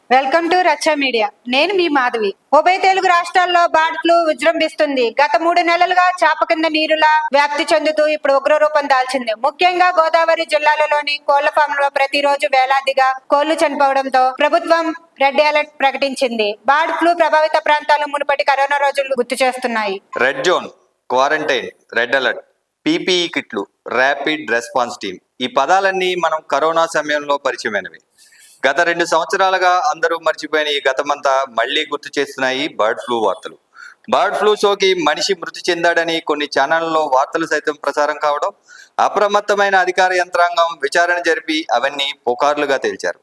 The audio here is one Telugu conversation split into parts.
వెల్కమ్ టు రచ్చ మీడియా. నేను మీ మాధవి. ఉభయ తెలుగు రాష్ట్రాల్లో బర్డ్ ఫ్లూ విజృంభిస్తుంది. గత 3 నెలలుగా చాప కింద నీరులా వ్యాప్తి చెందుతూ ఇప్పుడు ఉగ్రరూపం దాల్చింది. ముఖ్యంగా గోదావరి జిల్లాలలోని కోళ్ల ఫామ్లో ప్రతిరోజు వేలాదిగా కోళ్లు చనిపోవడంతో ప్రభుత్వం రెడ్ అలర్ట్ ప్రకటించింది. బర్డ్ ఫ్లూ ప్రభావిత ప్రాంతాలు మునుపటి కరోనా రోజులు గుర్తు చేస్తున్నాయి. Red zone, quarantine, red alert, PPE కిట్లు, ర్యాపిడ్ రెస్పాన్స్ టీమ్, ఈ పదాలన్నీ మనం కరోనా సమయంలో పరిచయమైనవి. గత 2 సంవత్సరాలుగా అందరూ మర్చిపోయిన ఈ గతమంతా మళ్లీ గుర్తు చేస్తున్నాయి బర్డ్ ఫ్లూ వార్తలు. బర్డ్ ఫ్లూ సోకి మనిషి మృతి చెందాడని కొన్ని ఛానళ్లలో వార్తలు సైతం ప్రసారం కావడం, అప్రమత్తమైన అధికార యంత్రాంగం విచారణ జరిపి అవన్నీ పుకార్లుగా తేల్చారు.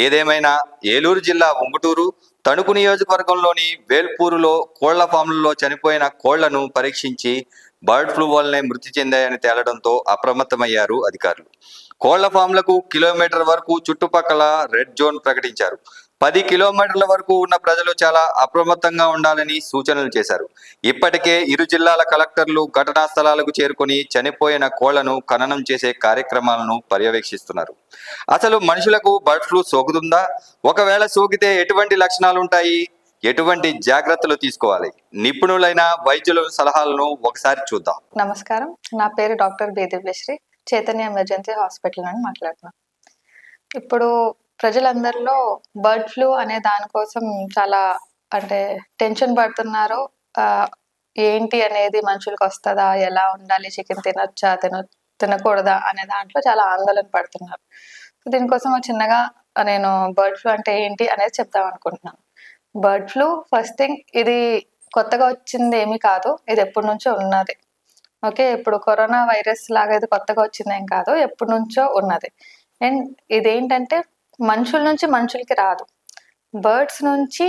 ఏదేమైనా ఏలూరు జిల్లా ఉంగుటూరు, తణుకు నియోజకవర్గంలోని వేల్పూరులో కోళ్ల ఫామ్లలో చనిపోయిన కోళ్లను పరీక్షించి బర్డ్ ఫ్లూ వల్లనే మృతి చెందాయని తేలడంతో అప్రమత్తమయ్యారు అధికారులు. కోళ్ల ఫామ్లకు కిలోమీటర్ వరకు చుట్టుపక్కల రెడ్ జోన్ ప్రకటించారు. 10 కిలోమీటర్ల వరకు ఉన్న ప్రజలు చాలా అప్రమత్తంగా ఉండాలని సూచనలు చేశారు. ఇప్పటికే ఇరు జిల్లాల కలెక్టర్లు ఘటనా స్థలాలకు చేరుకొని చనిపోయిన కోళ్లను ఖననం చేసే కార్యక్రమాలను పర్యవేక్షిస్తున్నారు. అసలు మనుషులకు బర్డ్ ఫ్లూ సోకుతుందా? ఒకవేళ సోకితే ఎటువంటి లక్షణాలు ఉంటాయి? ఎటువంటి జాగ్రత్తలు తీసుకోవాలి? నిపుణులైన వైద్యుల సలహాలను ఒకసారి చూద్దాం. నమస్కారం, నా పేరు doctor B Divyasri, Chaitanya emergency hospital నుండి మాట్లాడుతున్నాను. ఇప్పుడు ప్రజలందరిలో బర్డ్ ఫ్లూ అనే దానికోసం చాలా టెన్షన్ పడుతున్నారు. ఏంటి అనేది మనుషులకు వస్తుందా, ఎలా ఉండాలి, చికెన్ తినొచ్చా తినకూడదా అనే దాంట్లో చాలా ఆందోళన పడుతున్నారు. దీనికోసం చిన్నగా నేను బర్డ్ ఫ్లూ అంటే ఏంటి అనేది చెప్దాం అనుకుంటున్నాను. బర్డ్ ఫ్లూ ఫస్ట్ థింగ్, ఇది కొత్తగా వచ్చింది ఏమీ కాదు, ఇది ఎప్పటి నుంచో ఉన్నది. ఓకే, ఇప్పుడు కరోనా వైరస్ లాగా ఇది కొత్తగా వచ్చింది ఏం కాదు, ఎప్పటి నుంచో ఉన్నది. అండ్ ఇదేంటంటే మనుషుల నుంచి మనుషులకి రాదు, బర్డ్స్ నుంచి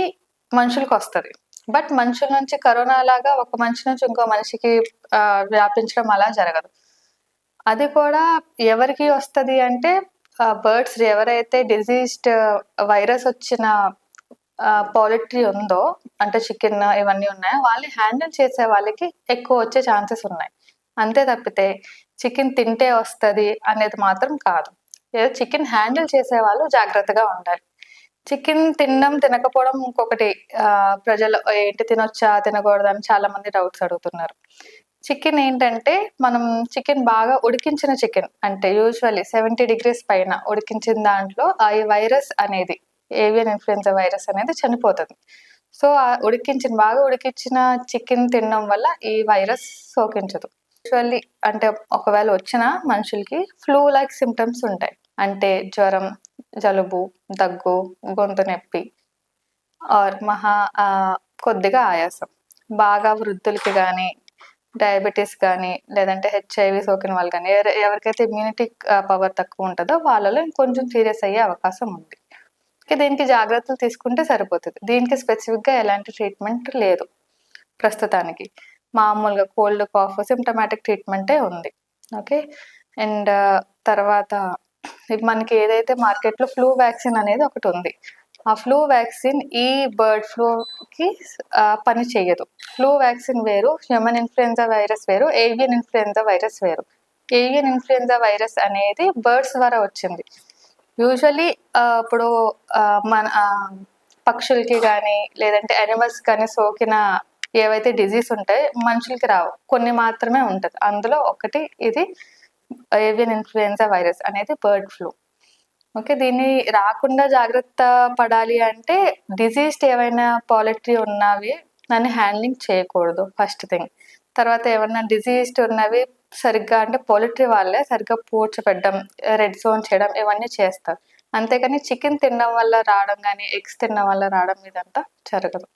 మనుషులకి వస్తుంది. బట్ మనుషుల నుంచి కరోనా లాగా ఒక మనిషి నుంచి ఇంకో మనిషికి వ్యాపించడం అలా జరగదు. అది కూడా ఎవరికి వస్తుంది అంటే బర్డ్స్ ఎవరైతే డిజీజ్డ్ వైరస్ వచ్చిన పౌల్ట్రీ ఉందో, అంటే చికెన్ ఇవన్నీ ఉన్నాయో, వాళ్ళని హ్యాండిల్ చేసే వాళ్ళకి ఎక్కువ వచ్చే ఛాన్సెస్ ఉన్నాయి. అంతే తప్పితే చికెన్ తింటే వస్తుంది అనేది మాత్రం కాదు. ఏదో చికెన్ హ్యాండిల్ చేసే వాళ్ళు జాగ్రత్తగా ఉండాలి. చికెన్ తినడం తినకపోవడం ఇంకొకటి. ప్రజలు ఏంటి తినొచ్చా తినకూడదు అని చాలా మంది డౌట్స్ అడుగుతున్నారు. చికెన్ ఏంటంటే మనం చికెన్ బాగా ఉడికించిన చికెన్ అంటే యూజువల్లీ 70 degrees పైన ఉడికించిన దాంట్లో ఈ వైరస్ అనేది, ఏవియన్ ఇన్ఫ్లుయెన్జా వైరస్ అనేది చనిపోతుంది. సో బాగా ఉడికించిన చికెన్ తినడం వల్ల ఈ వైరస్ సోకించదు. యూజువల్లీ అంటే ఒకవేళ వచ్చిన మనుషులకి ఫ్లూ లైక్ సిమ్టమ్స్ ఉంటాయి. అంటే జ్వరం, జలుబు, దగ్గు, గొంతు నొప్పి ఆర్ కొద్దిగా ఆయాసం. బాగా వృద్ధులకి కానీ, డయాబెటీస్ కానీ, లేదంటే HIV సోకిన వాళ్ళు కానీ, ఎవరికైతే ఇమ్యూనిటీ పవర్ తక్కువ ఉంటుందో వాళ్ళలో ఇంకొంచెం సీరియస్ అయ్యే అవకాశం ఉంది. దీనికి జాగ్రత్తలు తీసుకుంటే సరిపోతుంది. దీనికి స్పెసిఫిక్గా ఎలాంటి ట్రీట్మెంట్ లేదు ప్రస్తుతానికి. మామూలుగా కోల్డ్, కాఫ్, సిమ్టమాటిక్ ట్రీట్మెంటే ఉంది. ఓకే, అండ్ తర్వాత మనకి ఏదైతే మార్కెట్లో ఫ్లూ వ్యాక్సిన్ అనేది ఒకటి ఉంది. ఆ ఫ్లూ వ్యాక్సిన్ ఈ బర్డ్ ఫ్లూకి పని చేయదు. ఫ్లూ వ్యాక్సిన్ వేరు, హ్యూమన్ ఇన్ఫ్లుయెన్జా వైరస్ వేరు, ఏవియన్ ఇన్ఫ్లుయెన్జా వైరస్ వేరు. ఏవియన్ ఇన్ఫ్లుయెన్జా వైరస్ అనేది బర్డ్స్ ద్వారా వచ్చింది. యూజువల్లీ ఇప్పుడు మన పక్షులకి కానీ లేదంటే యానిమల్స్ కానీ సోకిన ఏవైతే డిజీజ్ ఉంటాయో మనుషులకి రావు, కొన్ని మాత్రమే ఉంటుంది. అందులో ఒకటి ఇది ఏవియన్ ఇన్ఫ్లుయెన్జా వైరస్ అనేది బర్డ్ ఫ్లూ. ఓకే, దీన్ని రాకుండా జాగ్రత్త పడాలి అంటే డిజీజ్డ్ ఏవైనా పౌల్ట్రీ ఉన్నవి దాన్ని హ్యాండ్లింగ్ చేయకూడదు ఫస్ట్ థింగ్. తర్వాత ఏమైనా డిజీజ్డ్ ఉన్నవి సరిగ్గా అంటే పౌల్ట్రీ వాళ్ళే సరిగ్గా పూడ్చిపెట్టడం, రెడ్ జోన్ చేయడం ఇవన్నీ చేస్తారు. అంతేకాని చికెన్ తినడం వల్ల రావడం కానీ, ఎగ్స్ తినడం వల్ల రావడం ఇదంతా జరగదు.